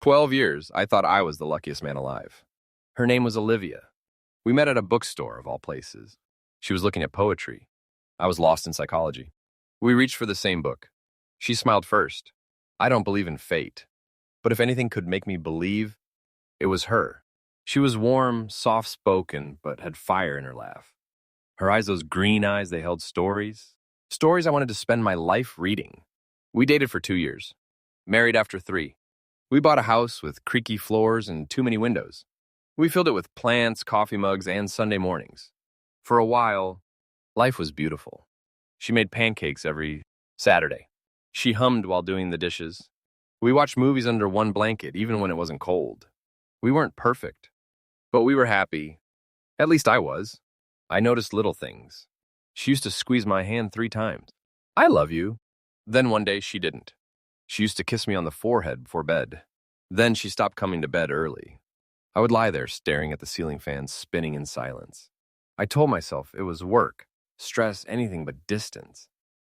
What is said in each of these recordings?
12 years, I thought I was the luckiest man alive. Her name was Olivia. We met at a bookstore, of all places. She was looking at poetry. I was lost in psychology. We reached for the same book. She smiled first. I don't believe in fate, but if anything could make me believe, it was her. She was warm, soft-spoken, but had fire in her laugh. Her eyes, those green eyes, they held stories. Stories I wanted to spend my life reading. We dated for 2 years. Married after 3. We bought a house with creaky floors and too many windows. We filled it with plants, coffee mugs, and Sunday mornings. For a while, life was beautiful. She made pancakes every Saturday. She hummed while doing the dishes. We watched movies under one blanket, even when it wasn't cold. We weren't perfect, but we were happy. At least I was. I noticed little things. She used to squeeze my hand 3 times. I love you. Then one day she didn't. She used to kiss me on the forehead before bed. Then she stopped coming to bed early. I would lie there staring at the ceiling fan spinning in silence. I told myself it was work, stress, anything but distance.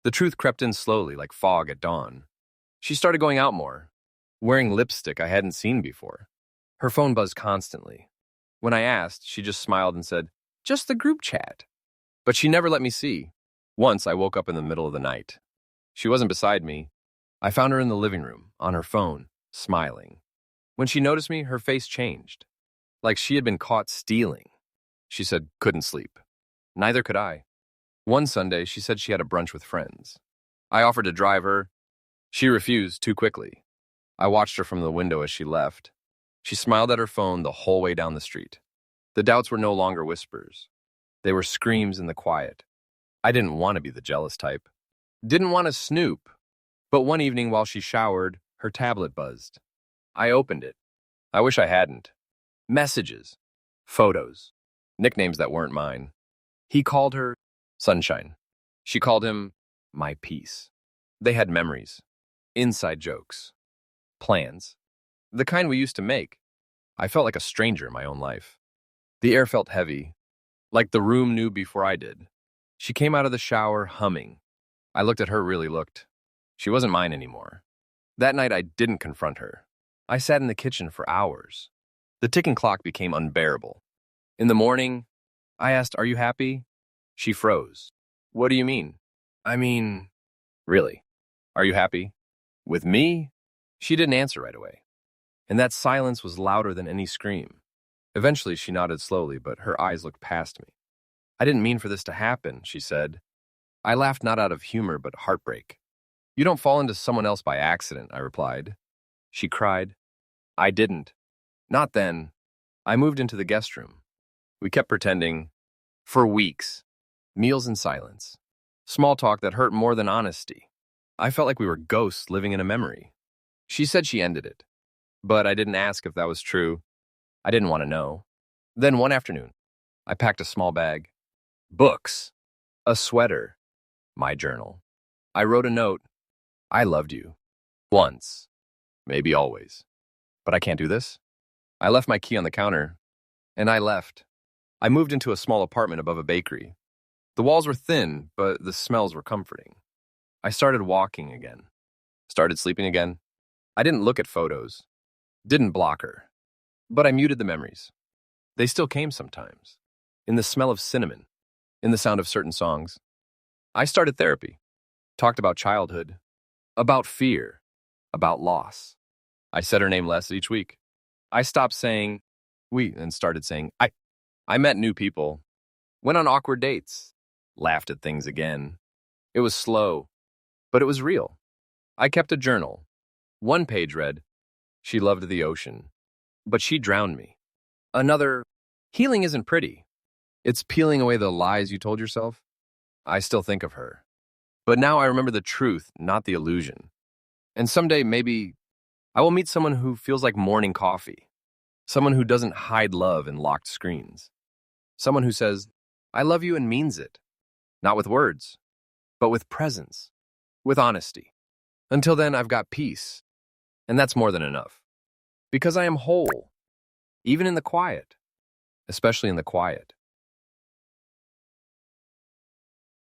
The truth crept in slowly like fog at dawn. She started going out more, wearing lipstick I hadn't seen before. Her phone buzzed constantly. When I asked, she just smiled and said, "Just the group chat." But she never let me see. Once I woke up in the middle of the night. She wasn't beside me. I found her in the living room, on her phone, smiling. When she noticed me, her face changed, like she had been caught stealing. She said, "Couldn't sleep." Neither could I. One Sunday, she said she had a brunch with friends. I offered to drive her. She refused too quickly. I watched her from the window as she left. She smiled at her phone the whole way down the street. The doubts were no longer whispers. They were screams in the quiet. I didn't want to be the jealous type. Didn't want to snoop. But one evening while she showered, her tablet buzzed. I opened it. I wish I hadn't. Messages. Photos. Nicknames that weren't mine. He called her Sunshine. She called him My Peace. They had memories. Inside jokes. Plans. The kind we used to make. I felt like a stranger in my own life. The air felt heavy, like the room knew before I did. She came out of the shower humming. I looked at her, really looked. She wasn't mine anymore. That night I didn't confront her. I sat in the kitchen for hours. The ticking clock became unbearable. In the morning, I asked, "Are you happy?" She froze. "What do you mean?" "I mean, really, are you happy? With me?" She didn't answer right away. And that silence was louder than any scream. Eventually, she nodded slowly, but her eyes looked past me. "I didn't mean for this to happen," she said. I laughed not out of humor, but heartbreak. "You don't fall into someone else by accident," I replied. She cried. "I didn't. Not then." I moved into the guest room. We kept pretending for weeks. Meals in silence. Small talk that hurt more than honesty. I felt like we were ghosts living in a memory. She said she ended it, but I didn't ask if that was true. I didn't want to know. Then one afternoon, I packed a small bag. Books. A sweater. My journal. I wrote a note. "I loved you. Once. Maybe always. But I can't do this." I left my key on the counter, and I left. I moved into a small apartment above a bakery. The walls were thin, but the smells were comforting. I started walking again. Started sleeping again. I didn't look at photos. Didn't block her. But I muted the memories. They still came sometimes. In the smell of cinnamon. In the sound of certain songs. I started therapy. Talked about childhood. About fear. About loss. I said her name less each week. I stopped saying we and started saying I. I met new people. Went on awkward dates. Laughed at things again. It was slow, but it was real. I kept a journal. One page read, "She loved the ocean, but she drowned me." Another, "Healing isn't pretty. It's peeling away the lies you told yourself." I still think of her. But now I remember the truth, not the illusion. And someday, maybe, I will meet someone who feels like morning coffee. Someone who doesn't hide love in locked screens. Someone who says, "I love you," and means it. Not with words, but with presence. With honesty. Until then, I've got peace. And that's more than enough. Because I am whole. Even in the quiet. Especially in the quiet.